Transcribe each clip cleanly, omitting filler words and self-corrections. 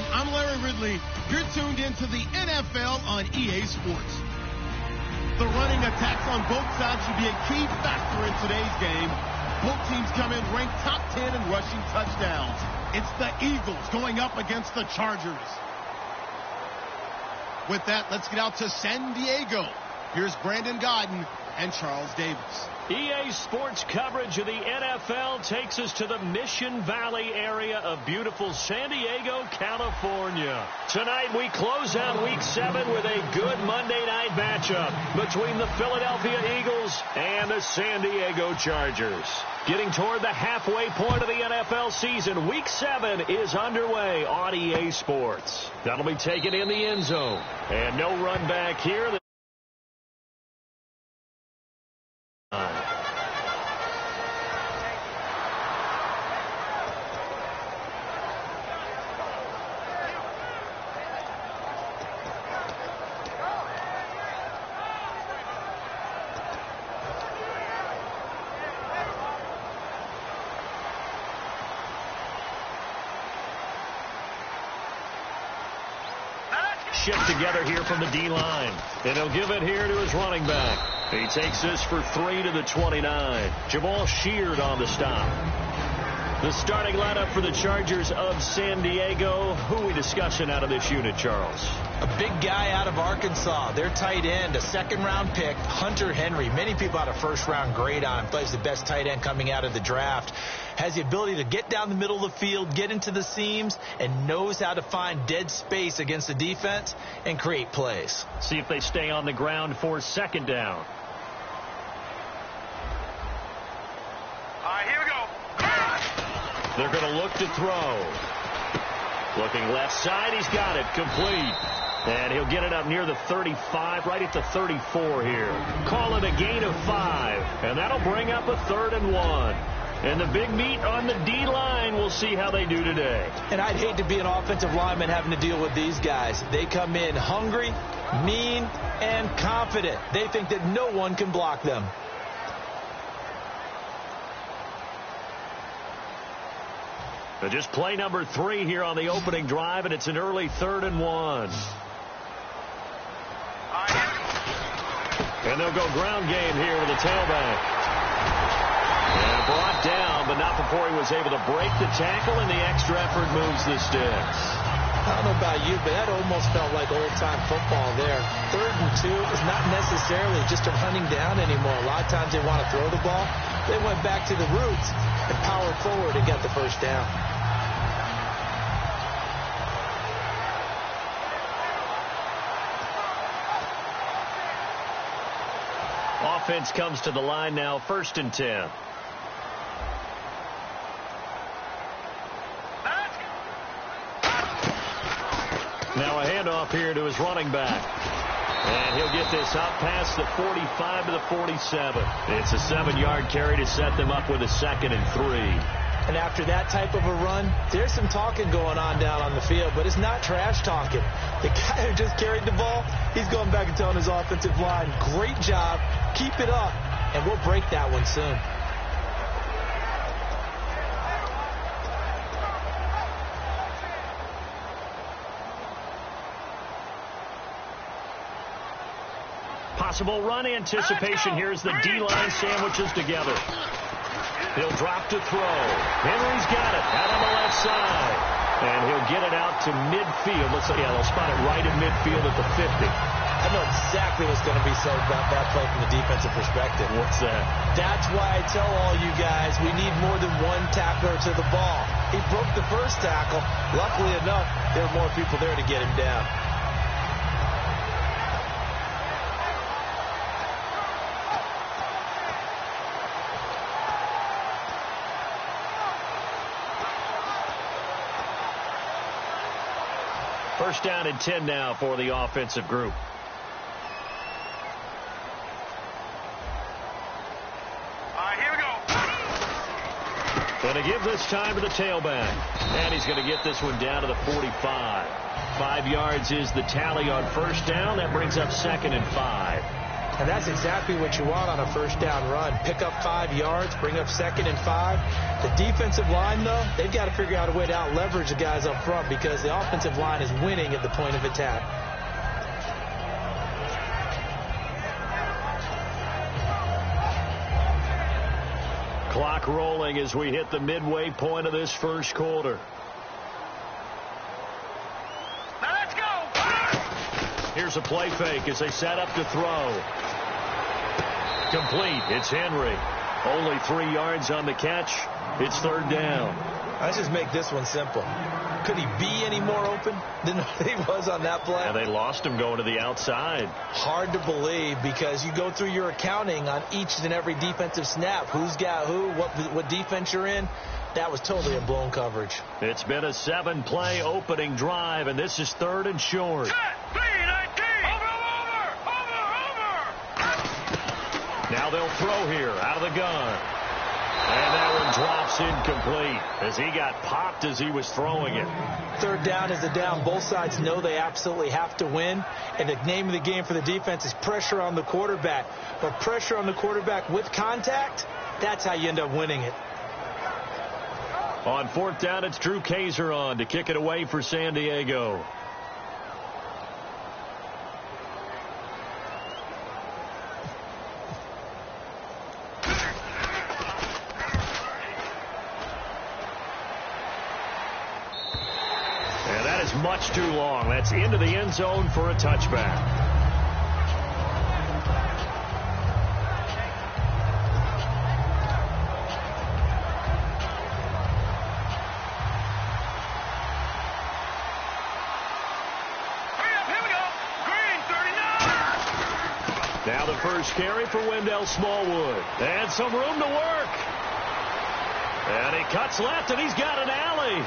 everyone. I'm Larry Ridley. You're tuned into the NFL on EA Sports. The running attacks on both sides should be a key factor in today's game. Both teams come in ranked top 10 in rushing touchdowns. It's the Eagles going up against the Chargers. With that, let's get out to San Diego. Here's Brandon Gaudin and Charles Davis. EA Sports coverage of the NFL takes us to the Mission Valley area of beautiful San Diego, California. Tonight we close out Week 7 with a good Monday night matchup between the Philadelphia Eagles and the San Diego Chargers. Getting toward the halfway point of the NFL season, Week 7 is underway on EA Sports. That'll be taken in the end zone. And no run back here. Shift together here from the D-line. And he'll give it here to his running back. He takes this for 3 to the 29. Jamal Sheard on the stop. The starting lineup for the Chargers of San Diego. Who are we discussing out of this unit, Charles? A big guy out of Arkansas. Their tight end, a second-round pick, Hunter Henry. Many people had a first-round grade on him. Plays the best tight end coming out of the draft. Has the ability to get down the middle of the field, get into the seams, and knows how to find dead space against the defense and create plays. See if they stay on the ground for second down. Here we go. They're going to look to throw. Looking left side. He's got it. Complete. And he'll get it up near the 35, right at the 34 here. Call it a gain of 5. And that'll bring up a 3rd and 1. And the big meat on the D-line, we'll see how they do today. And I'd hate to be an offensive lineman having to deal with these guys. They come in hungry, mean, and confident. They think that no one can block them. So just play number 3 here on the opening drive, and it's an early 3rd and 1. And they'll go ground game here with a tailback. And brought down, but not before he was able to break the tackle, and the extra effort moves the sticks. I don't know about you, but that almost felt like old-time football there. 3rd and 2 is not necessarily just a running down anymore. A lot of times they want to throw the ball. They went back to the roots and powered forward and got the first down. Offense comes to the line now, 1st and 10. Now a handoff here to his running back. And he'll get this up past the 45 to the 47. It's a 7-yard carry to set them up with a 2nd and 3. And after that type of a run, there's some talking going on down on the field, but it's not trash talking. The guy who just carried the ball, he's going back and telling his offensive line, great job, keep it up, and we'll break that one soon. Possible run anticipation here as the D-line sandwiches together. He'll drop to throw. Henry's got it out on the left side. And he'll get it out to midfield. Looks like, yeah, they'll spot it right in midfield at the 50. I know exactly what's going to be said about that play from the defensive perspective. What's that? That's why I tell all you guys we need more than one tackler to the ball. He broke the first tackle. Luckily enough, there were more people there to get him down. First down and 10 now for the offensive group. Here we go. Going to give this time to the tailback. And he's going to get this one down to the 45. 5 yards is the tally on first down. That brings up 2nd and 5. And that's exactly what you want on a first down run. Pick up 5 yards, bring up 2nd and 5. The defensive line, though, they've got to figure out a way to out-leverage the guys up front because the offensive line is winning at the point of attack. Clock rolling as we hit the midway point of this first quarter. Now let's go. Here's a play fake as they set up to throw. Complete. It's Henry. Only 3 yards on the catch. It's 3rd down. Let's just make this one simple. Could he be any more open than he was on that play? And they lost him going to the outside. Hard to believe because you go through your accounting on each and every defensive snap. Who's got who, what defense you're in. That was totally a blown coverage. It's been a 7-play opening drive, and this is 3rd and short. Set. 3-19. Over. Now they'll throw here out of the gun. And that one drops incomplete as he got popped as he was throwing it. 3rd down is the down. Both sides know they absolutely have to win. And the name of the game for the defense is pressure on the quarterback. But pressure on the quarterback with contact, that's how you end up winning it. On 4th down, it's Drew Kaiser on to kick it away for San Diego. Much too long. That's into the end zone for a touchback. Here we go. Green, 39. Now the first carry for Wendell Smallwood. And some room to work. And he cuts left, and he's got an alley.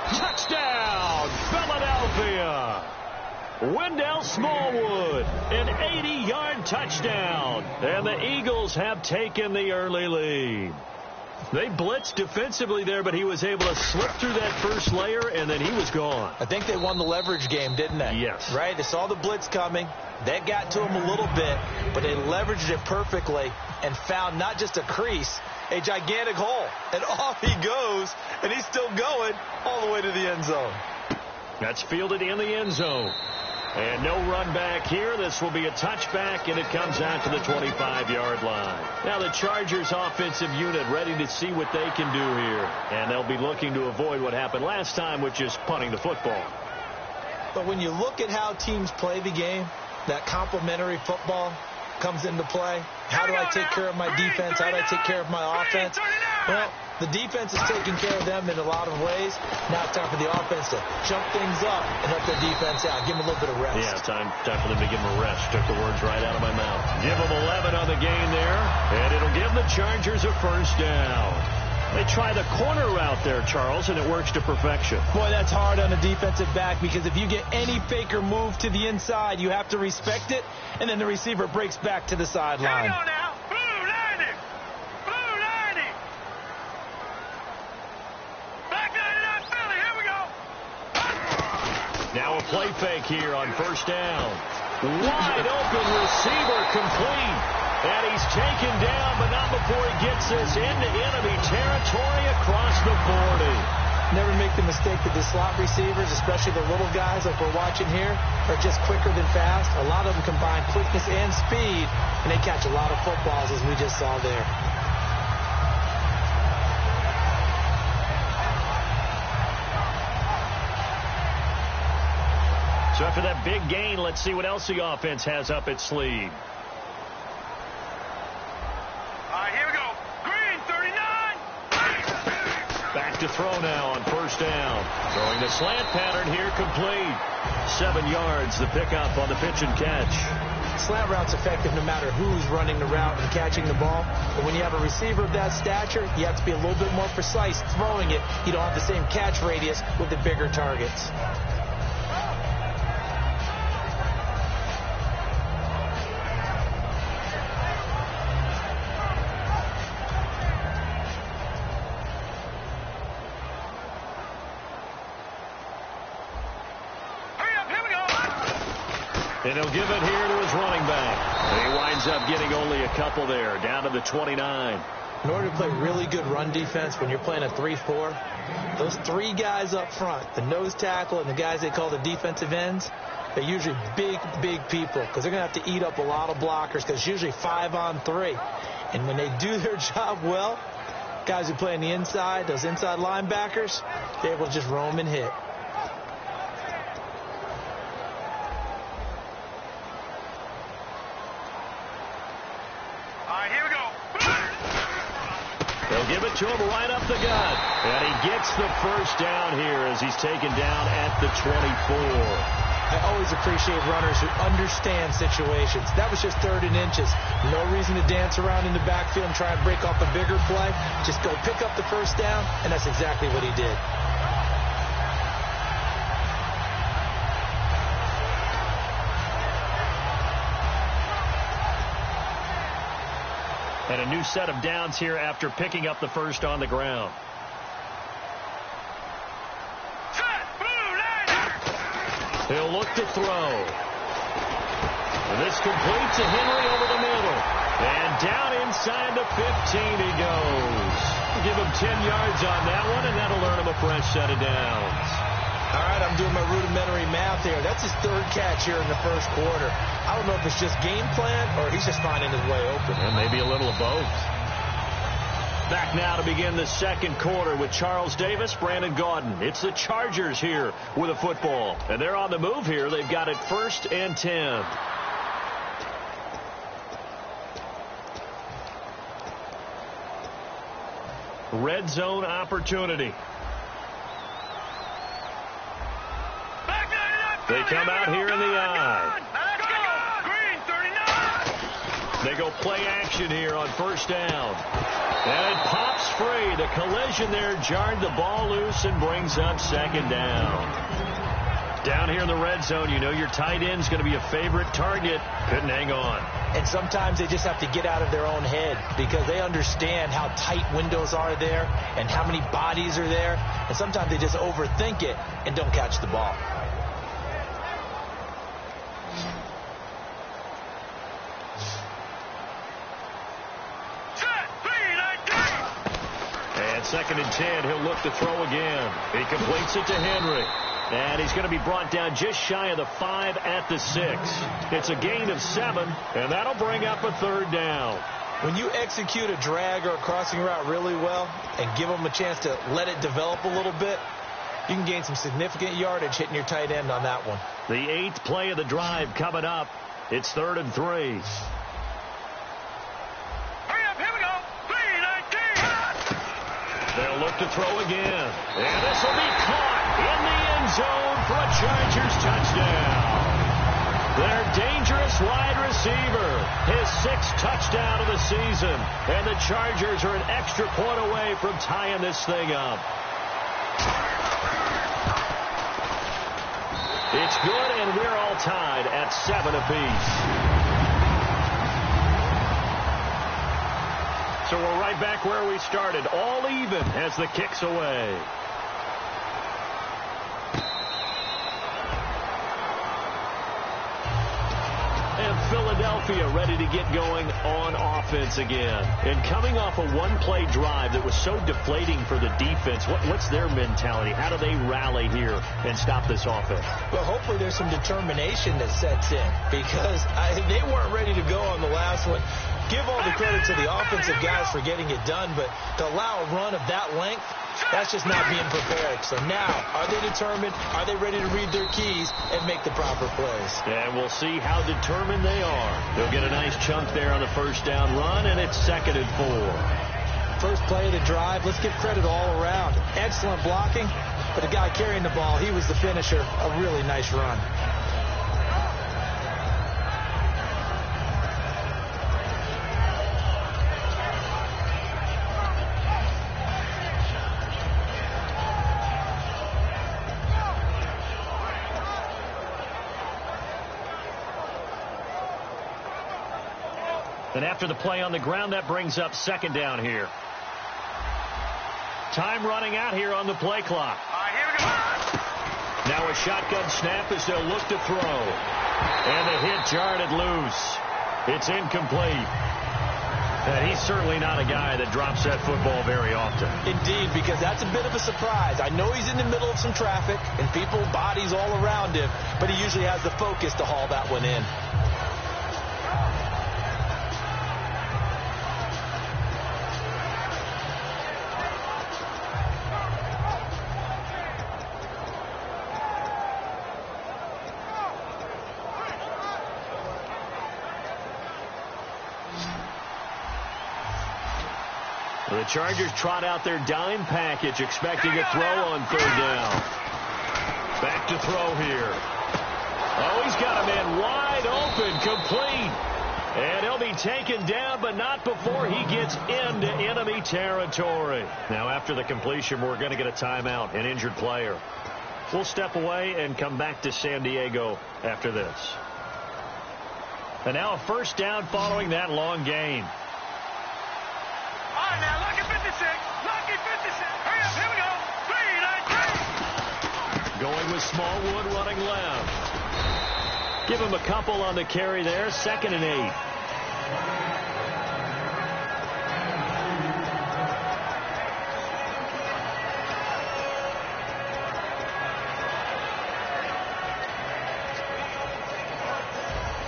Touchdown, Philadelphia. Wendell Smallwood, an 80-yard touchdown. And the Eagles have taken the early lead. They blitzed defensively there, but he was able to slip through that first layer, and then he was gone. I think they won the leverage game, didn't they? Yes. Right? They saw the blitz coming. That got to him a little bit, but they leveraged it perfectly and found not just a crease, a gigantic hole. And off he goes, and he's still going all the way to the end zone. That's fielded in the end zone. And no run back here. This will be a touchback, and it comes out to the 25-yard line. Now the Chargers offensive unit ready to see what they can do here. And they'll be looking to avoid what happened last time, which is punting the football. But when you look at how teams play the game, that complementary football comes into play. How do I take care of my defense? How do I take care of my offense? Well, the defense is taking care of them in a lot of ways. Now it's time for the offense to jump things up and help their defense out. Give them a little bit of rest. Yeah, time for them to give them a rest. Took the words right out of my mouth. Give them 11 on the gain there, and it'll give the Chargers a first down. They try the corner route there, Charles, and it works to perfection. Boy, that's hard on a defensive back because if you get any fake or move to the inside, you have to respect it, and then the receiver breaks back to the sideline. Hang on now. Blue 90. Blue 90. Back 99 Philly. Here we go. Now a play fake here on first down. Wide open receiver complete. And he's taken down, but not before he gets this into enemy territory across the 40. Never make the mistake that the slot receivers, especially the little guys like we're watching here, are just quicker than fast. A lot of them combine quickness and speed, and they catch a lot of footballs, as we just saw there. So after that big gain, let's see what else the offense has up its sleeve. Here we go. Green 39. Back to throw now on first down. Throwing the slant pattern here, complete. 7 yards, the pickup on the pitch and catch. Slant route's effective no matter who's running the route and catching the ball. But when you have a receiver of that stature, you have to be a little bit more precise throwing it. You don't have the same catch radius with the bigger targets. And he'll give it here to his running back. And he winds up getting only a couple there, down to the 29. In order to play really good run defense when you're playing a 3-4, those three guys up front, the nose tackle and the guys they call the defensive ends, they're usually big people because they're going to have to eat up a lot of blockers because it's usually 5-on-3. And when they do their job well, guys who play on the inside, those inside linebackers, they're able to just roam and hit. All right, here we go. They'll give it to him right up the gut. And he gets the first down here as he's taken down at the 24. I always appreciate runners who understand situations. That was just 3rd and inches. No reason to dance around in the backfield and try and break off a bigger play. Just go pick up the first down, and that's exactly what he did. And a new set of downs here after picking up the first on the ground. He'll look to throw. And this completes a Henry over the middle. And down inside the 15 he goes. Give him 10 yards on that one, and that'll earn him a fresh set of downs. All right, I'm doing my rudimentary math here. That's his 3rd catch here in the first quarter. I don't know if it's just game plan or he's just finding his way open. And maybe a little of both. Back now to begin the second quarter with Charles Davis, Brandon Gaudin. It's the Chargers here with a football. And they're on the move here. They've got it 1st and 10. Red zone opportunity. They come out here in the eye. They go play action here on 1st down. And it pops free. The collision there jarred the ball loose and brings up 2nd down. Down here in the red zone, you know your tight end's going to be a favorite target. Couldn't hang on. And sometimes they just have to get out of their own head because they understand how tight windows are there and how many bodies are there. And sometimes they just overthink it and don't catch the ball. And 2nd and 10, he'll look to throw again. He completes it to Henry. And he's going to be brought down just shy of the 5 at the 6. It's a gain of 7, and that'll bring up a 3rd down. When you execute a drag or a crossing route really well and give them a chance to let it develop a little bit, you can gain some significant yardage hitting your tight end on that one. The 8th play of the drive coming up. It's 3rd and 3. They'll look to throw again. And this will be caught in the end zone for a Chargers touchdown. Their dangerous wide receiver, his 6th touchdown of the season. And the Chargers are an extra point away from tying this thing up. It's good, and we're all tied at 7 apiece. So we're right back where we started, all even as the kick's away. And Philadelphia ready to get going on offense again. And coming off a one-play drive that was so deflating for the defense, what's their mentality? How do they rally here and stop this offense? Well, hopefully there's some determination that sets in because they weren't ready to go on the last one. Give all the credit to the offensive guys for getting it done, but to allow a run of that length, that's just not being prepared. So now, are they determined? Are they ready to read their keys and make the proper plays? And we'll see how determined they are. They'll get a nice chunk there on the 1st down run, and it's 2nd and 4. First play of the drive, let's give credit all around. Excellent blocking, but the guy carrying the ball, he was the finisher. A really nice run. And after the play on the ground, that brings up 2nd down here. Time running out here on the play clock. All right, here we go. Now a shotgun snap as they'll look to throw. And the hit jarred it loose. It's incomplete. And he's certainly not a guy that drops that football very often. Indeed, because that's a bit of a surprise. I know he's in the middle of some traffic and people, bodies all around him, but he usually has the focus to haul that one in. The Chargers trot out their dime package, expecting a throw on third down. Back to throw here. Oh, he's got a man wide open, complete. And he'll be taken down, but not before he gets into enemy territory. Now, after the completion, we're going to get a timeout, an injured player. We'll step away and come back to San Diego after this. And now a first down following that long gain. Now, lucky 56. Lucky 56. Hurry up. Here we go. 3, 9, 3. Going with Smallwood running left. Give him a couple on the carry there. 2nd and 8.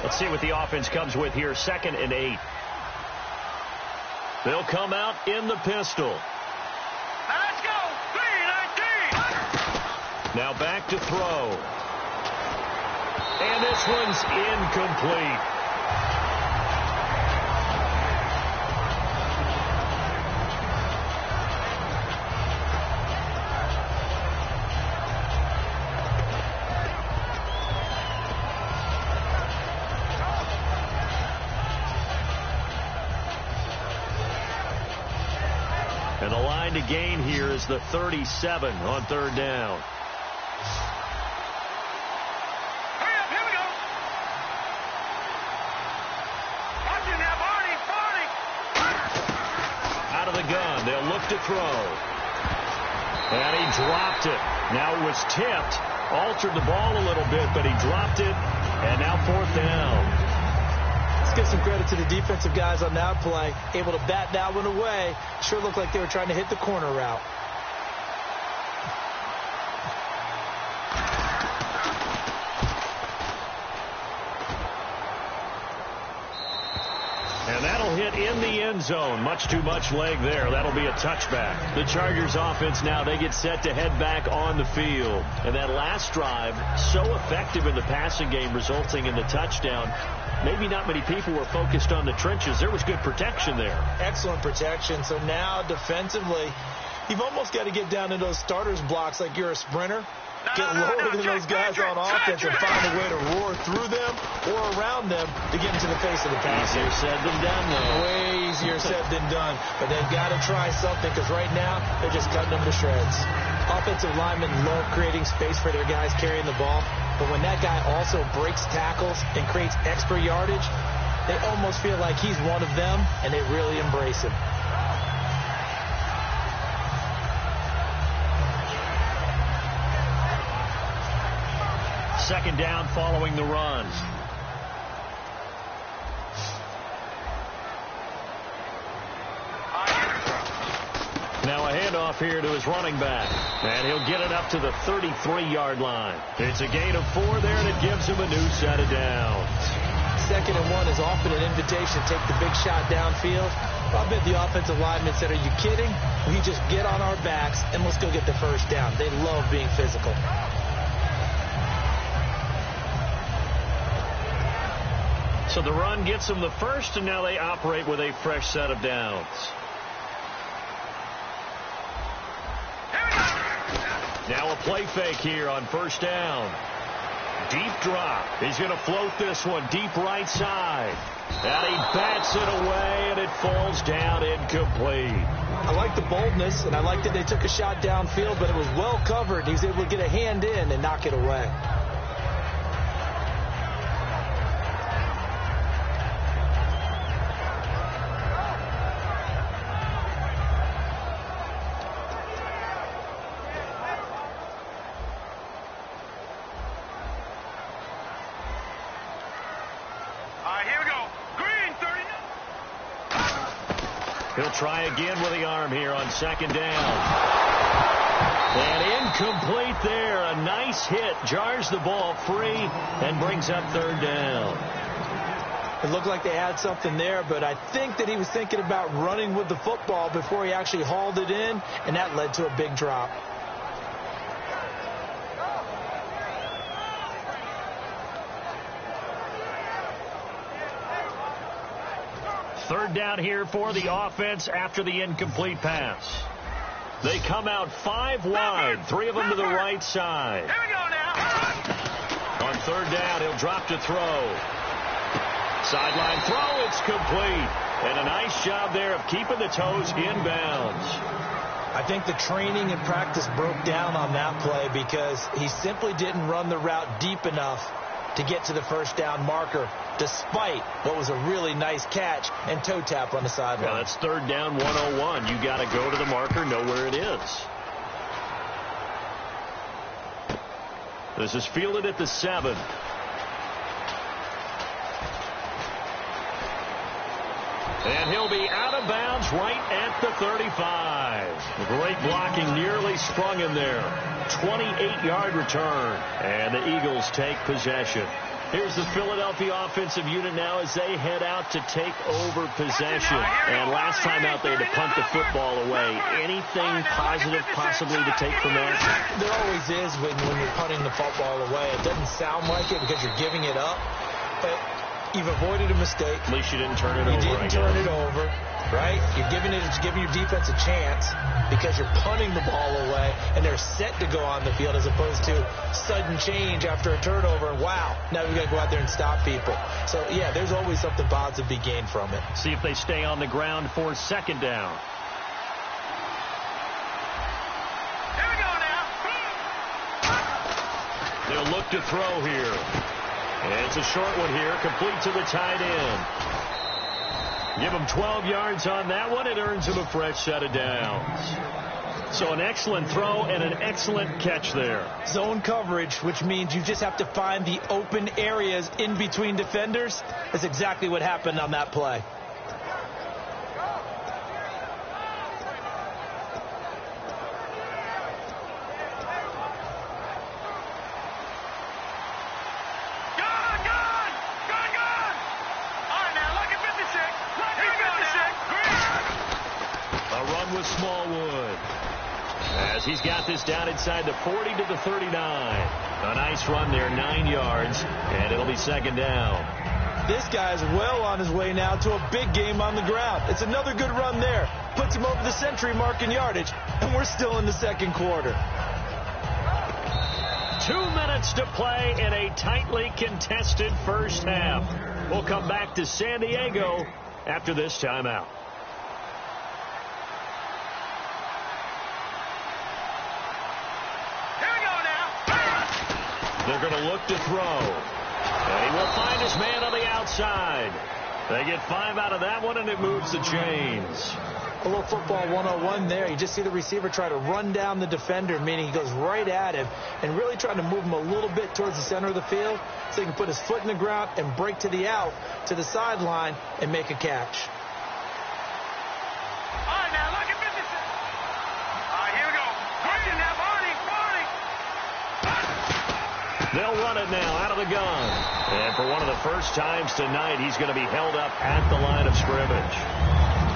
Let's see what the offense comes with here. 2nd and 8. They'll come out in the pistol. Now let's go. 3, 9, 3. Now back to throw. And this one's incomplete. And the line to gain here is the 37 on third down. Hurry up, here we go. Watch it now, Barney. Out of the gun, they'll look to throw. And he dropped it. Now it was tipped, altered the ball a little bit, but he dropped it. And now 4th down. Give some credit to the defensive guys on that play, able to bat that one away. Sure looked like they were trying to hit the corner route. And that'll hit in the end zone. Much too much leg there. That'll be a touchback. The Chargers offense now, they get set to head back on the field. And that last drive, so effective in the passing game, resulting in the touchdown. Maybe not many people were focused on the trenches. There was good protection there. Excellent protection. So now defensively, you've almost got to get down to those starters blocks like you're a sprinter. Get lower than those guys on offense and find a way to roar through them or around them to get into the face of the pass. Easier said than done, though. Way easier said than done. But they've got to try something because right now they're just cutting them to shreds. Offensive linemen love creating space for their guys carrying the ball. But when that guy also breaks tackles and creates extra yardage, they almost feel like he's one of them, and they really embrace him. Second down following the run. Now a handoff here to his running back. And he'll get it up to the 33-yard line. It's a gain of 4 there, and it gives him a new set of downs. 2nd and 1 is often an invitation to take the big shot downfield. I bet the offensive linemen said, are you kidding? We just get on our backs and let's go get the first down. They love being physical. So the run gets them the first, and now they operate with a fresh set of downs. Now a play fake here on first down. Deep drop. He's going to float this one deep right side. And he bats it away, and it falls down incomplete. I like the boldness, and I like that they took a shot downfield, but it was well covered. He was able to get a hand in and knock it away. He'll try again with the arm here on second down. And incomplete there. A nice hit. Jars the ball free and brings up third down. It looked like they had something there, but I think that he was thinking about running with the football before he actually hauled it in, and that led to a big drop. Third down here for the offense after the incomplete pass. They come out 5 wide, 3 of them to the right side. Here we go now. On third down, he'll drop to throw. Sideline throw, it's complete. And a nice job there of keeping the toes inbounds. I think the training and practice broke down on that play because he simply didn't run the route deep enough to get to the first down marker, despite what was a really nice catch and toe tap on the sideline. Yeah, that's third down 101. You got to go to the marker, know where it is. This is fielded at the 7. And he'll be out of bounds right at the 35. Great blocking, nearly sprung him there. 28-yard return. And the Eagles take possession. Here's the Philadelphia offensive unit now as they head out to take over possession. And last time out, they had to punt the football away. Anything positive possibly to take from that? There always is when you're punting the football away. It doesn't sound like it because you're giving it up, but you've avoided a mistake. At least you didn't turn it over. You didn't turn it over, right? You're giving your defense a chance because you're punting the ball away, and they're set to go on the field as opposed to sudden change after a turnover. Wow, now we've got to go out there and stop people. So, yeah, there's always something positive to be gained from it. See if they stay on the ground for second down. Here we go now. They'll look to throw here. And it's a short one here, complete to the tight end. Give him 12 yards on that one. It earns him a fresh set of downs. So an excellent throw and an excellent catch there. Zone coverage, which means you just have to find the open areas in between defenders. That's exactly what happened on that play. He's got this down inside the 40 to the 39. A nice run there, 9 yards, and it'll be second down. This guy's well on his way now to a big game on the ground. It's another good run there. Puts him over the century mark in yardage, and we're still in the second quarter. 2 minutes to play in a tightly contested first half. We'll come back to San Diego after this timeout. They're going to look to throw. And he will find his man on the outside. They get 5 out of that one, and it moves the chains. A little football 101 there. You just see the receiver try to run down the defender, meaning he goes right at him and really trying to move him a little bit towards the center of the field so he can put his foot in the ground and break to the out, to the sideline, and make a catch. All right, now look at this. All right, here we go. Martin now, Martin. They'll run it now out of the gun. And for one of the first times tonight, he's going to be held up at the line of scrimmage.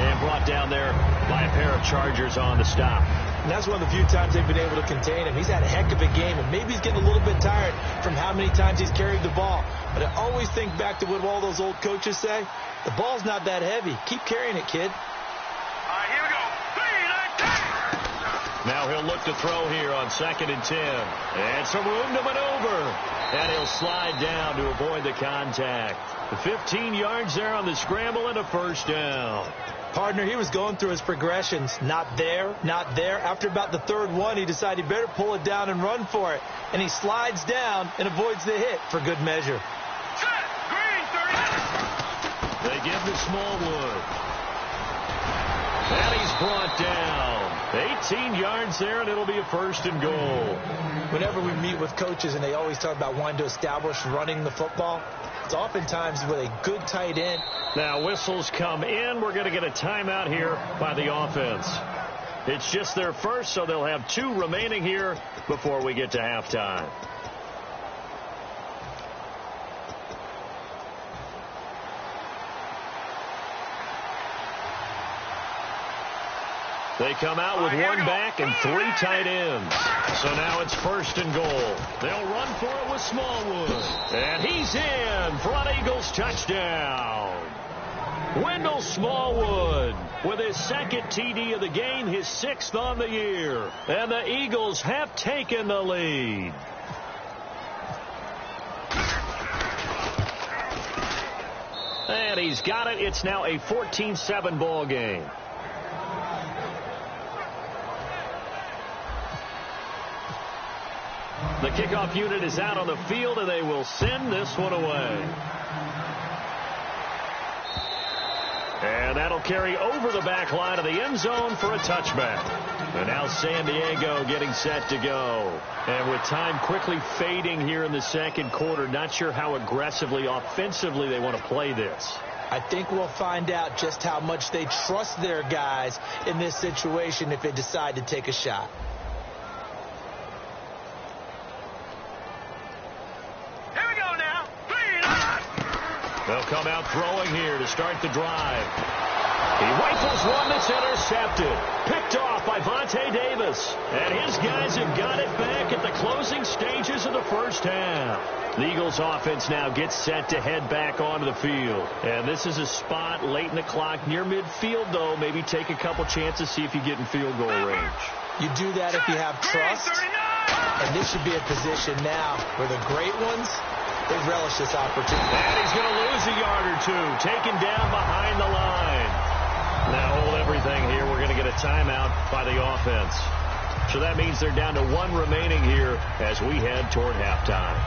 And brought down there by a pair of Chargers on the stop. And that's one of the few times they've been able to contain him. He's had a heck of a game, and maybe he's getting a little bit tired from how many times he's carried the ball. But I always think back to what all those old coaches say. The ball's not that heavy. Keep carrying it, kid. All right, here we go. 3, 9, 10. Now he'll look to throw here on 2nd and 10. And some room to maneuver. And he'll slide down to avoid the contact. The 15 yards there on the scramble and a first down. Partner, he was going through his progressions. Not there, not there. After about the third one, he decided he better pull it down and run for it. And he slides down and avoids the hit for good measure. Set. Green, 30. They give to Smallwood. And he's brought down. 18 yards there, and it'll be a 1st and goal. Whenever we meet with coaches and they always talk about wanting to establish running the football, it's oftentimes with a good tight end. Now whistles come in. We're going to get a timeout here by the offense. It's just their first, so they'll have 2 remaining here before we get to halftime. They come out with 1 back and 3 tight ends. So now it's 1st and goal. They'll run for it with Smallwood. And he's in for an Eagles touchdown. Wendell Smallwood with his 2nd TD of the game, his 6th on the year. And the Eagles have taken the lead. And he's got it. It's now a 14-7 ball game. The kickoff unit is out on the field, and they will send this one away. And that'll carry over the back line of the end zone for a touchback. And now San Diego getting set to go. And with time quickly fading here in the 2nd quarter, not sure how aggressively, offensively they want to play this. I think we'll find out just how much they trust their guys in this situation if they decide to take a shot. They'll come out throwing here to start the drive. He rifles one that's intercepted. Picked off by Vontae Davis. And his guys have got it back at the closing stages of the 1st half. The Eagles offense now gets set to head back onto the field. And this is a spot late in the clock near midfield, though. Maybe take a couple chances, see if you get in field goal range. You do that if you have trust. And this should be a position now where the great ones, they relish this opportunity. And he's going to lose a yard or 2. Taken down behind the line. Now hold everything here. We're going to get a timeout by the offense. So that means they're down to 1 remaining here as we head toward halftime.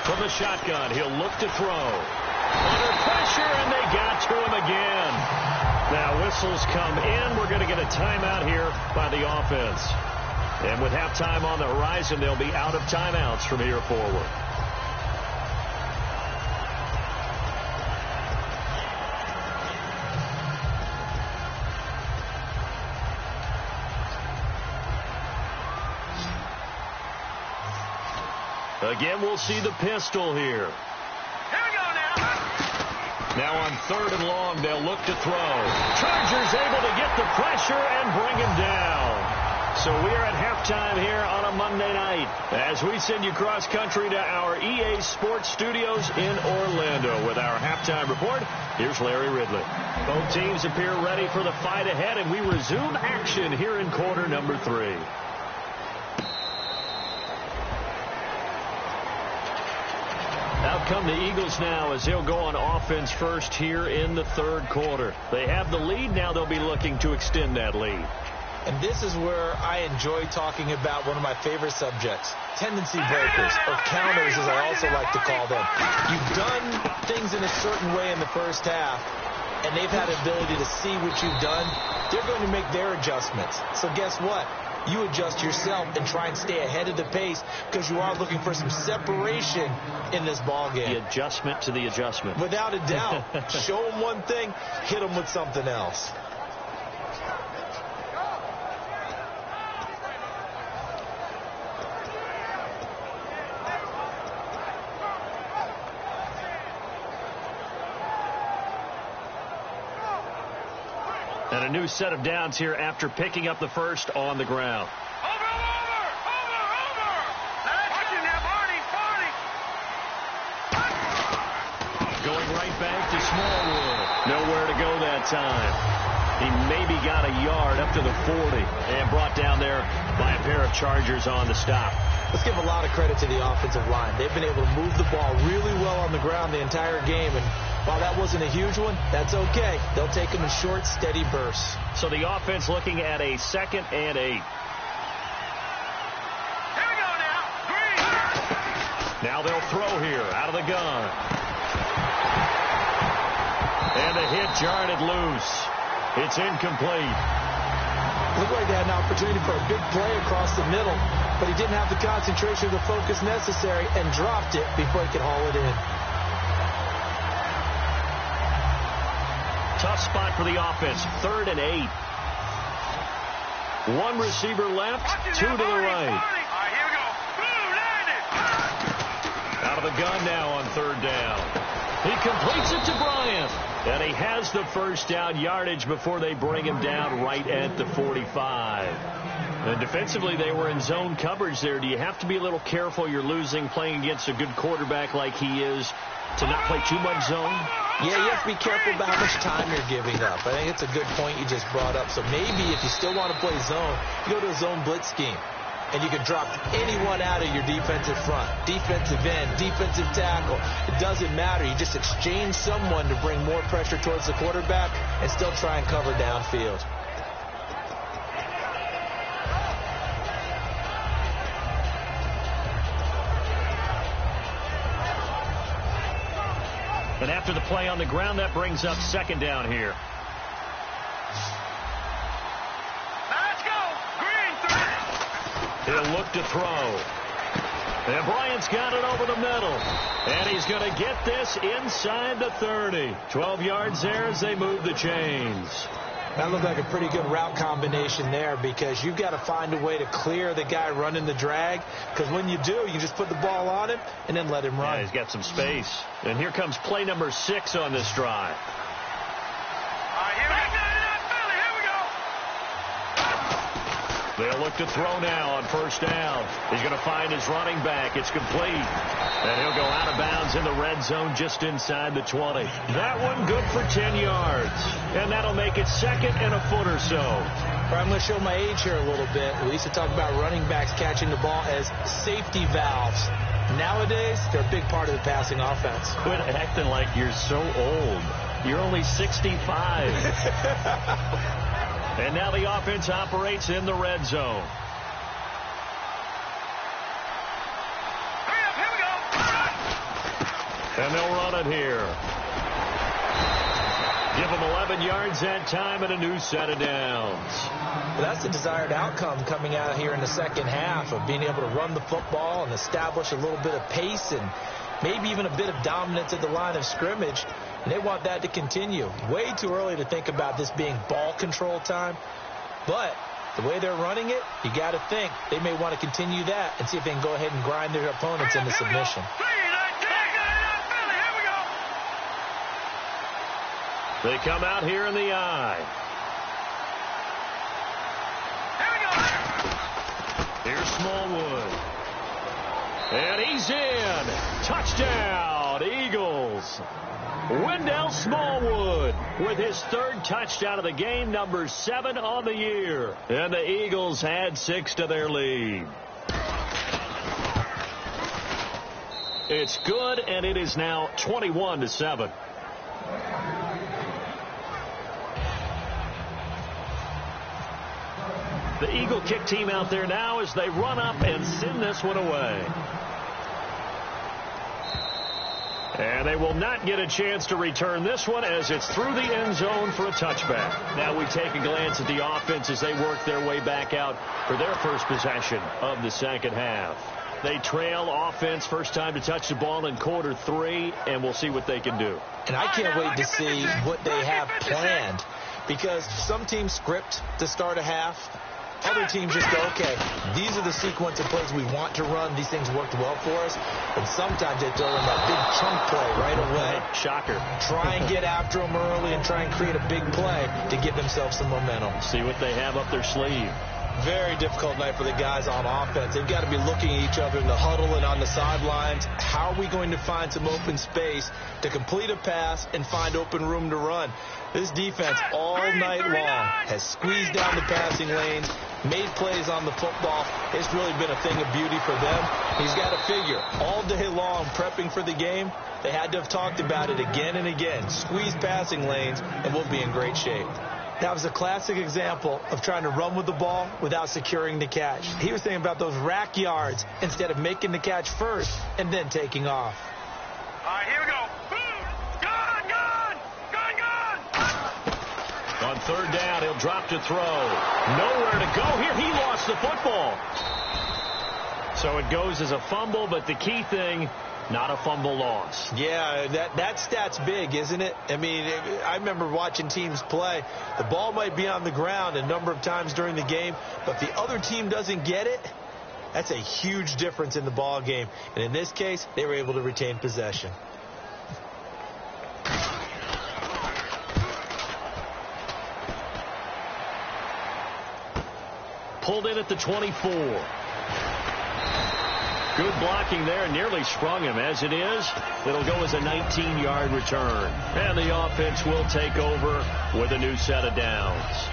From the shotgun, he'll look to throw. Under pressure, and they got to him again. Now whistles come in. We're going to get a timeout here by the offense. And with halftime on the horizon, they'll be out of timeouts from here forward. Again, we'll see the pistol here. Now on 3rd and long, they'll look to throw. Chargers able to get the pressure and bring him down. So we are at halftime here on a Monday night as we send you cross country to our EA Sports Studios in Orlando with our halftime report. Here's Larry Ridley. Both teams appear ready for the fight ahead, and we resume action here in quarter number 3. Out come the Eagles now as they'll go on offense first here in the 3rd quarter. They have the lead. Now they'll be looking to extend that lead. And this is where I enjoy talking about one of my favorite subjects, tendency breakers, or counters as I also like to call them. You've done things in a certain way in the 1st half, and they've had the ability to see what you've done. They're going to make their adjustments. So guess what? You adjust yourself and try and stay ahead of the pace because you are looking for some separation in this ball game. The adjustment to the adjustment. Without a doubt. Show them one thing, hit them with something else. And a new set of downs here after picking up the first on the ground. Over! Watch him now, Barney! Going right back to Smallwood. Nowhere to go that time. He maybe got a yard up to the 40 and brought down there by a pair of Chargers on the stop. Let's give a lot of credit to the offensive line. They've been able to move the ball really well on the ground the entire game, and while that wasn't a huge one, that's okay. They'll take them in short, steady bursts. So the offense looking at a 2nd and 8. Now they'll throw here out of the gun. And the hit jarred it loose. It's incomplete. Looked like they had an opportunity for a big play across the middle, but he didn't have the concentration or the focus necessary and dropped it before he could haul it in. Tough spot for the offense. 3rd and 8. One receiver left, 2 to the right. Here we go. Boom, landed. Out of the gun now on 3rd down. He completes it to Bryant. And he has the first down yardage before they bring him down right at the 45. And defensively, they were in zone coverage there. Do you have to be a little careful? You're losing playing against a good quarterback like he is to not play too much zone? Yeah, you have to be careful about how much time you're giving up. I think it's a good point you just brought up. So maybe if you still want to play zone, you go to a zone blitz scheme. And you can drop anyone out of your defensive front, defensive end, defensive tackle. It doesn't matter. You just exchange someone to bring more pressure towards the quarterback and still try and cover downfield. And after the play on the ground, that brings up 2nd down here. He'll look to throw. And Bryant's got it over the middle. And he's going to get this inside the 30. 12 yards there as they move the chains. That looked like a pretty good route combination there because you've got to find a way to clear the guy running the drag. Because when you do, you just put the ball on him and then let him run. Yeah, he's got some space. And here comes play number 6 on this drive. They'll look to throw now on 1st down. He's going to find his running back. It's complete. And he'll go out of bounds in the red zone just inside the 20. That one good for 10 yards. And that'll make it 2nd and a foot or so. I'm going to show my age here a little bit. We used to talk about running backs catching the ball as safety valves. Nowadays, they're a big part of the passing offense. Quit acting like you're so old. You're only 65. And now the offense operates in the red zone. Hurry up, here we go. And they'll run it here. Give them 11 yards that time and a new set of downs. Well, that's the desired outcome coming out here in the second half of being able to run the football and establish a little bit of pace and maybe even a bit of dominance at the line of scrimmage. And they want that to continue. Way too early to think about this being ball control time. But the way they're running it, you got to think they may want to continue that and see if they can go ahead and grind their opponents into submission. They come out here in the eye. Here's Smallwood. And he's in. Touchdown, Eagles. Wendell Smallwood with his 3rd touchdown of the game, number 7 on the year. And the Eagles add 6 to their lead. It's good, and it is now 21-7. The Eagle kick team out there now as they run up and send this one away. And they will not get a chance to return this one as it's through the end zone for a touchback. Now we take a glance at the offense as they work their way back out for their first possession of the second half. They trail offense, first time to touch the ball in quarter 3, and we'll see what they can do. And I can't wait to see what they have planned because some teams script to start a half. Other teams just go, okay, these are the sequence of plays we want to run. These things worked well for us. And sometimes they throw in that big chunk play right away. Shocker. Try and get after them early and try and create a big play to give themselves some momentum. See what they have up their sleeve. Very difficult night for the guys on offense. They've got to be looking at each other in the huddle and on the sidelines. How are we going to find some open space to complete a pass and find open room to run? This defense all night long has squeezed down the passing lanes, made plays on the football. It's really been a thing of beauty for them. He's got to figure all day long prepping for the game. They had to have talked about it again and again. Squeeze passing lanes, and we'll be in great shape. That was a classic example of trying to run with the ball without securing the catch. He was thinking about those rack yards instead of making the catch first and then taking off. All right, here we go. Gun, gun, gun, gun. On third down, he'll drop to throw. Nowhere to go here. He lost the football. So it goes as a fumble, but the key thing, not a fumble loss. Yeah, that stat's big, isn't it? I mean, I remember watching teams play. The ball might be on the ground a number of times during the game, but if the other team doesn't get it, that's a huge difference in the ball game. And in this case, they were able to retain possession. Pulled in at the 24. Good blocking there, nearly sprung him. As it is, it'll go as a 19-yard return. And the offense will take over with a new set of downs.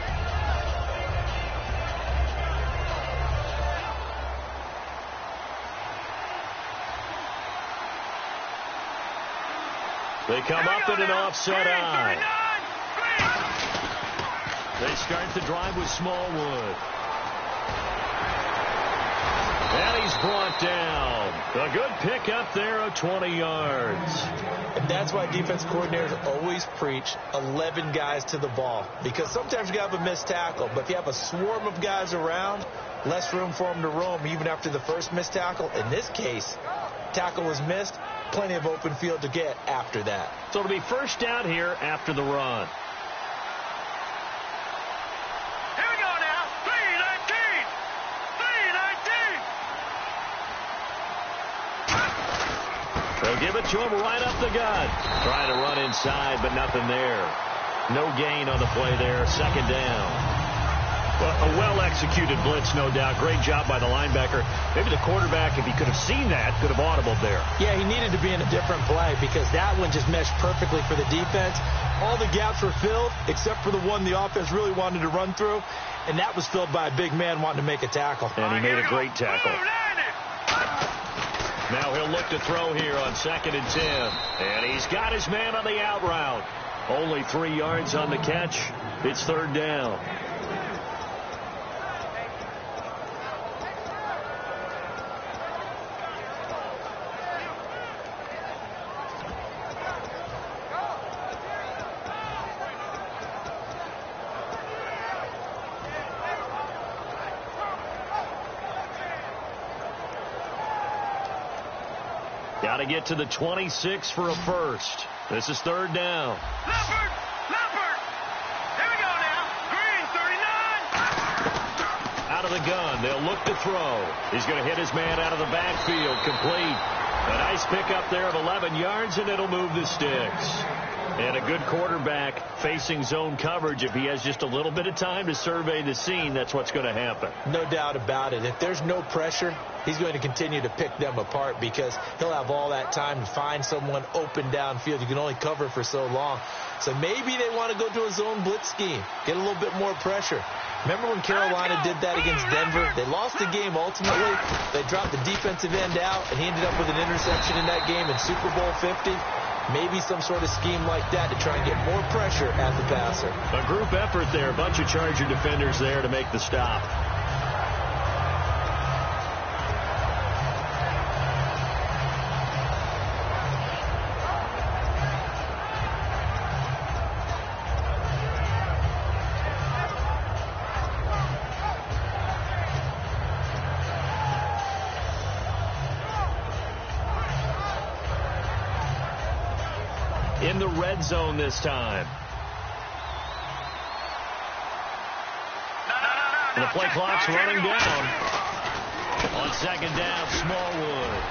They come up in an offset eye. They start the drive with Smallwood. And he's brought down. A good pick up there of 20 yards. And that's why defense coordinators always preach 11 guys to the ball. Because sometimes you have a missed tackle. But if you have a swarm of guys around, less room for them to roam even after the first missed tackle. In this case, tackle was missed. Plenty of open field to get after that. So it'll be first down here after the run. Here we go now. 3-19. 3-19. They'll give it to him right up the gut. Trying to run inside, but nothing there. No gain on the play there. Second down. Well, a well-executed blitz, no doubt. Great job by the linebacker. Maybe the quarterback, if he could have seen that, could have audibled there. Yeah, he needed to be in a different play because that one just meshed perfectly for the defense. All the gaps were filled except for the one the offense really wanted to run through, and that was filled by a big man wanting to make a tackle. And he made a great tackle. Now he'll look to throw here on 2nd and 10. And he's got his man on the out route. Only 3 yards on the catch. It's third down. Got to get to the 26 for a first. This is third down. Leopard! Leopard! Here we go now. Green, 39. Out of the gun. They'll look to throw. He's going to hit his man out of the backfield. Complete. A nice pickup there of 11 yards, and it'll move the sticks. And a good quarterback facing zone coverage. If he has just a little bit of time to survey the scene, that's what's going to happen. No doubt about it. If there's no pressure, he's going to continue to pick them apart because he'll have all that time to find someone open downfield. You can only cover for so long. So maybe they want to go to a zone blitz scheme, get a little bit more pressure. Remember when Carolina did that against Denver? They lost the game ultimately. They dropped the defensive end out, and he ended up with an interception in that game in Super Bowl 50. Maybe some sort of scheme like that to try and get more pressure at the passer. A group effort there. A bunch of Charger defenders there to make the stop. In the red zone this time. And the play clock's running down. On 2nd down, Smallwood.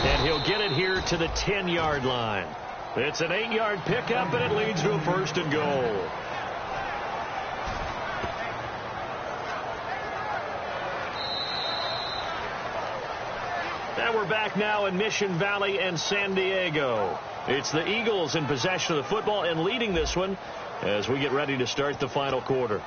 And he'll get it here to the 10-yard line. It's an 8-yard pickup, and it leads to a 1st and goal. And we're back now in Mission Valley and San Diego. It's the Eagles in possession of the football and leading this one as we get ready to start the final quarter.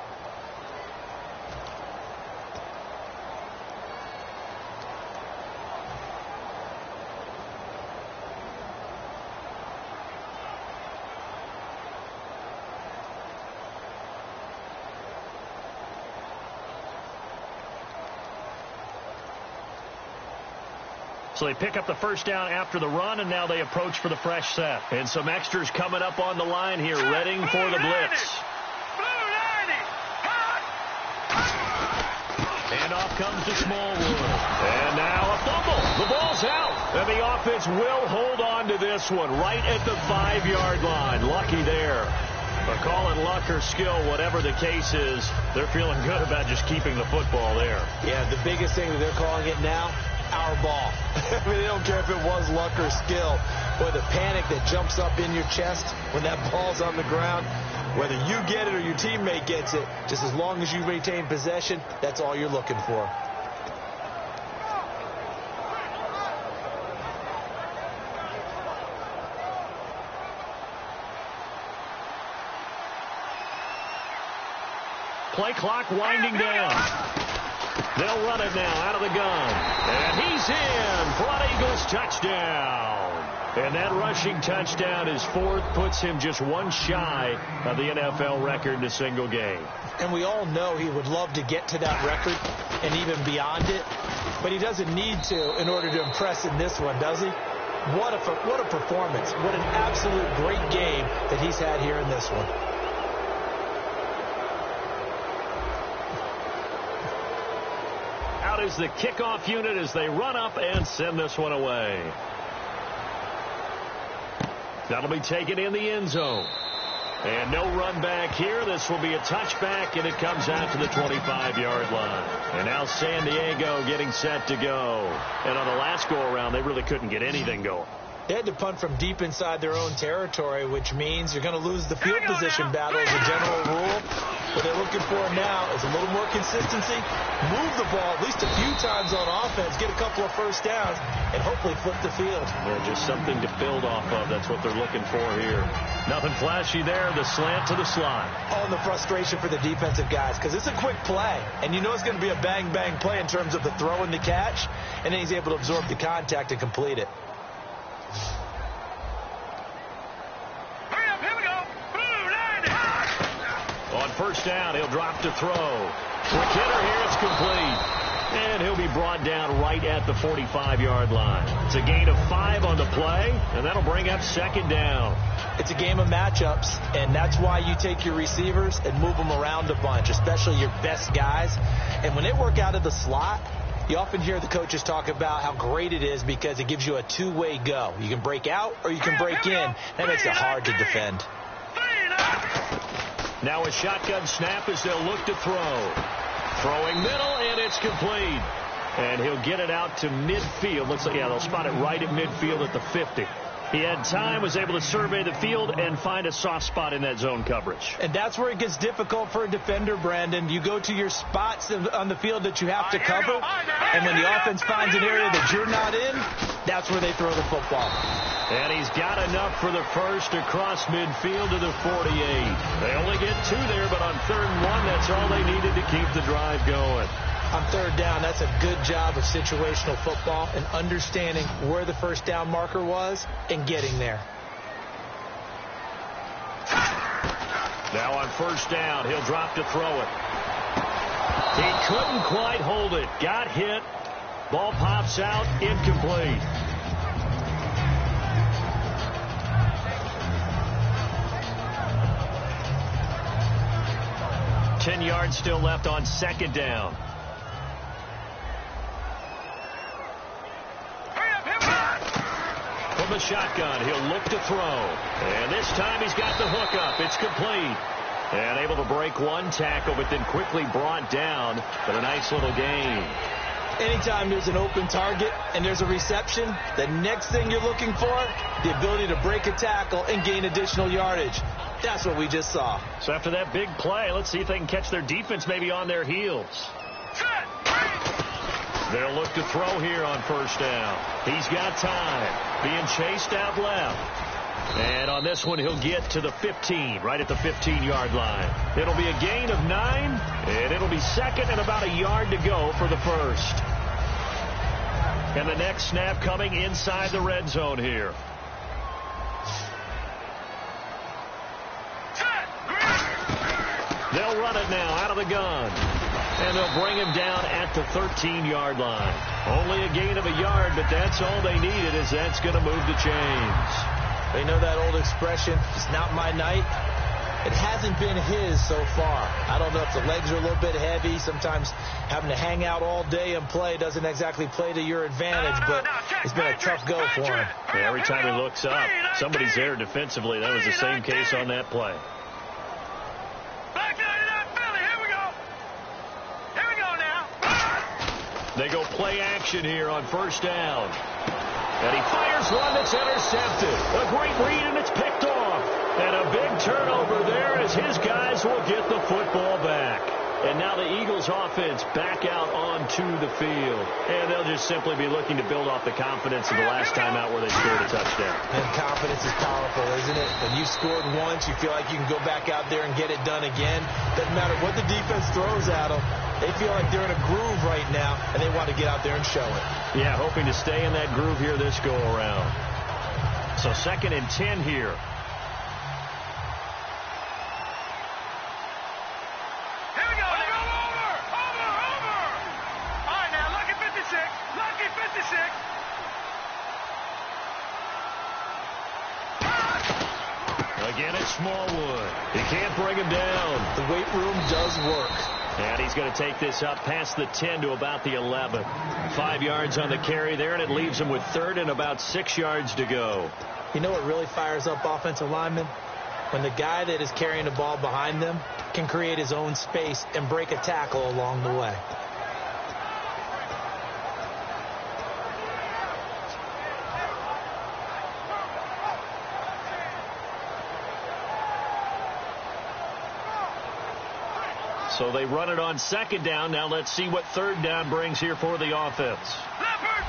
So they pick up the first down after the run, and now they approach for the fresh set. And some extras coming up on the line here, readying for the blitz. And off comes to Smallwood. And now a fumble. The ball's out. And the offense will hold on to this one right at the 5-yard line. Lucky there. But calling luck or skill, whatever the case is, they're feeling good about just keeping the football there. Yeah, the biggest thing that they're calling it now, our ball. I mean, they don't care if it was luck or skill. Or the panic that jumps up in your chest when that ball's on the ground. Whether you get it or your teammate gets it, just as long as you retain possession, that's all you're looking for. Play clock winding down. They'll run it now out of the gun. And he's in. Front Eagles touchdown. And that rushing touchdown is fourth, puts him just one shy of the NFL record in a single game. And we all know he would love to get to that record and even beyond it. But he doesn't need to in order to impress in this one, does he? What a performance. What an absolute great game that he's had here in this one. Out is the kickoff unit as they run up and send this one away. That'll be taken in the end zone. And no run back here. This will be a touchback, and it comes out to the 25-yard line. And now San Diego getting set to go. And on the last go-around, they really couldn't get anything going. They had to punt from deep inside their own territory, which means you're going to lose the field position battle as a general rule. What they're looking for now is a little more consistency, move the ball at least a few times on offense, get a couple of first downs, and hopefully flip the field. Yeah, just something to build off of. That's what they're looking for here. Nothing flashy there. The slant to the slot. Oh, and the frustration for the defensive guys, because it's a quick play, and you know it's going to be a bang-bang play in terms of the throw and the catch, and then he's able to absorb the contact and complete it. On first down, he'll drop to throw. Quick hitter here, it's complete. And he'll be brought down right at the 45-yard line. It's a gain of 5 on the play, and that'll bring up second down. It's a game of matchups, and that's why you take your receivers and move them around a bunch, especially your best guys. And when they work out of the slot, you often hear the coaches talk about how great it is because it gives you a two-way go. You can break out or you can break in. That makes it hard to defend. Now a shotgun snap as they'll look to throw. Throwing middle, and it's complete. And he'll get it out to midfield. Looks like, yeah, they'll spot it right at midfield at the 50. He had time, was able to survey the field and find a soft spot in that zone coverage. And that's where it gets difficult for a defender, Brandon. You go to your spots on the field that you have to cover, and when the offense finds an area that you're not in, that's where they throw the football. And he's got enough for the first across midfield to the 48. They only get 2 there, but on 3rd and 1, that's all they needed to keep the drive going. On 3rd down, that's a good job of situational football and understanding where the first down marker was and getting there. Now on first down, he'll drop to throw it. He couldn't quite hold it. Got hit. Ball pops out. Incomplete. Ten yards still left on second down. From the shotgun, he'll look to throw. And this time he's got the hook up. It's complete. And able to break one tackle, but then quickly brought down. But a nice little gain. Anytime there's an open target and there's a reception, the next thing you're looking for, the ability to break a tackle and gain additional yardage. That's what we just saw. So after that big play, let's see if they can catch their defense maybe on their heels. They'll look to throw here on first down. He's got time. Being chased out left. And on this one, he'll get to the 15, right at the 15-yard line. It'll be a gain of 9, and it'll be second and about a yard to go for the first. And the next snap coming inside the red zone here. They'll run it now out of the gun. And they'll bring him down at the 13-yard line. Only a gain of a yard, but that's all they needed, as that's going to move the chains. They know that old expression, it's not my night. It hasn't been his so far. I don't know if the legs are a little bit heavy. Sometimes having to hang out all day and play doesn't exactly play to your advantage, but it's been a tough go for him. Yeah, every time he looks up, somebody's there defensively. That was the same case on that play. They go play action here on first down. And he fires one that's intercepted. A great read, and it's picked off. And a big turnover there as his guys will get the football back. And now the Eagles offense back out onto the field. And they'll just simply be looking to build off the confidence of the last time out where they scored a touchdown. And confidence is powerful, isn't it? When you scored once, you feel like you can go back out there and get it done again. Doesn't matter what the defense throws at them. They feel like they're in a groove right now, and they want to get out there and show it. Yeah, hoping to stay in that groove here this go-around. So 2nd and 10 here. Here we go. They go over. All right, now, lucky 56. Lucky 56. Again, it's Smallwood. He can't bring him down. The weight room does work. And he's going to take this up past the 10 to about the 11. 5 yards on the carry there, and it leaves him with 3rd and about 6 yards to go. You know what really fires up offensive linemen? When the guy that is carrying the ball behind them can create his own space and break a tackle along the way. So they run it on 2nd down. Now let's see what 3rd down brings here for the offense. Leopard.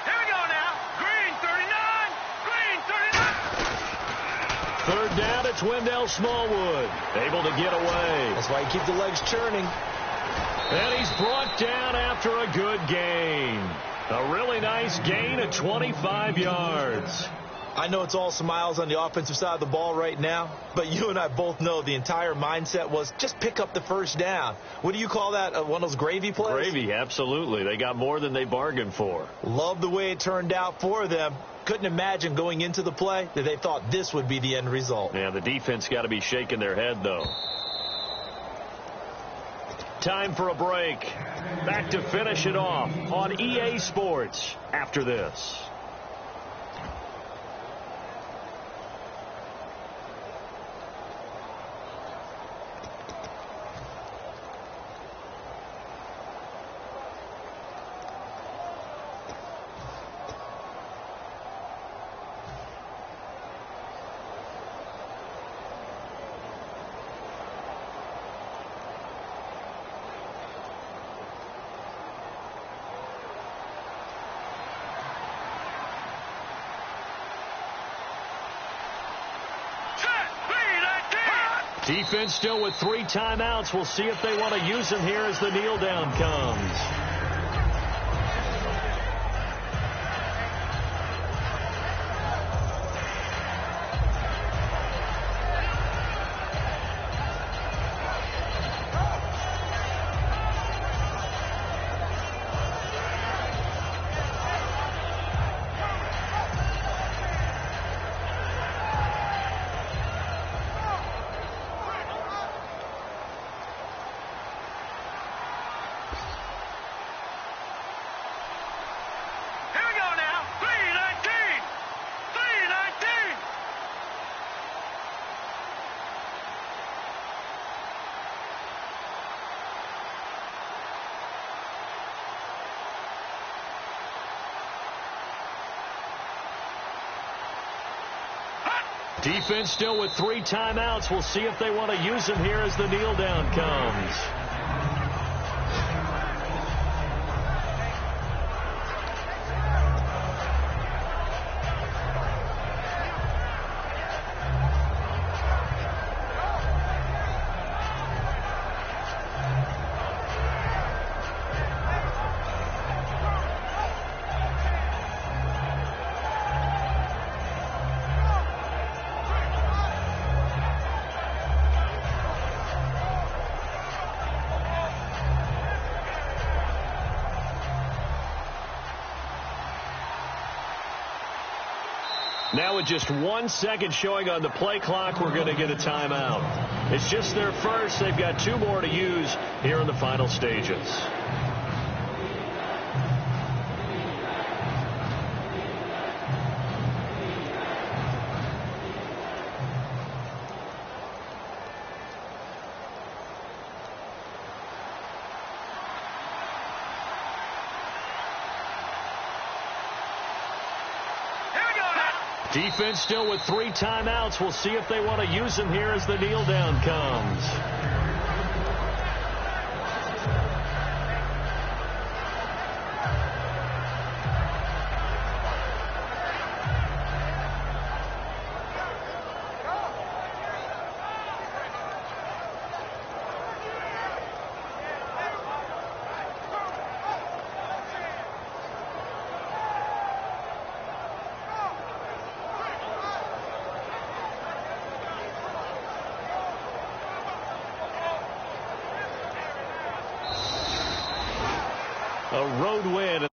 Here we go now. Green 39. Green 39. 3rd down, it's Wendell Smallwood. Able to get away. That's why you keep the legs churning. And he's brought down after a good gain. A really nice gain of 25 yards. I know it's all smiles on the offensive side of the ball right now, but you and I both know the entire mindset was just pick up the 1st down. What do you call that? One of those gravy plays? Gravy, absolutely. They got more than they bargained for. Love the way it turned out for them. Couldn't imagine going into the play that they thought this would be the end result. Yeah, the defense got to be shaking their head, though. Time for a break. Back to finish it off on EA Sports after this. Defense still with 3 timeouts. We'll see if they want to use them here as the kneel down comes. Defense still with 3 timeouts. We'll see if they want to use them here as the kneel down comes. Now with just 1 second showing on the play clock, we're going to get a timeout. It's just their first. They've got 2 more to use here in the final stages. Defense still with 3 timeouts. We'll see if they want to use them here as the kneel down comes. A road win.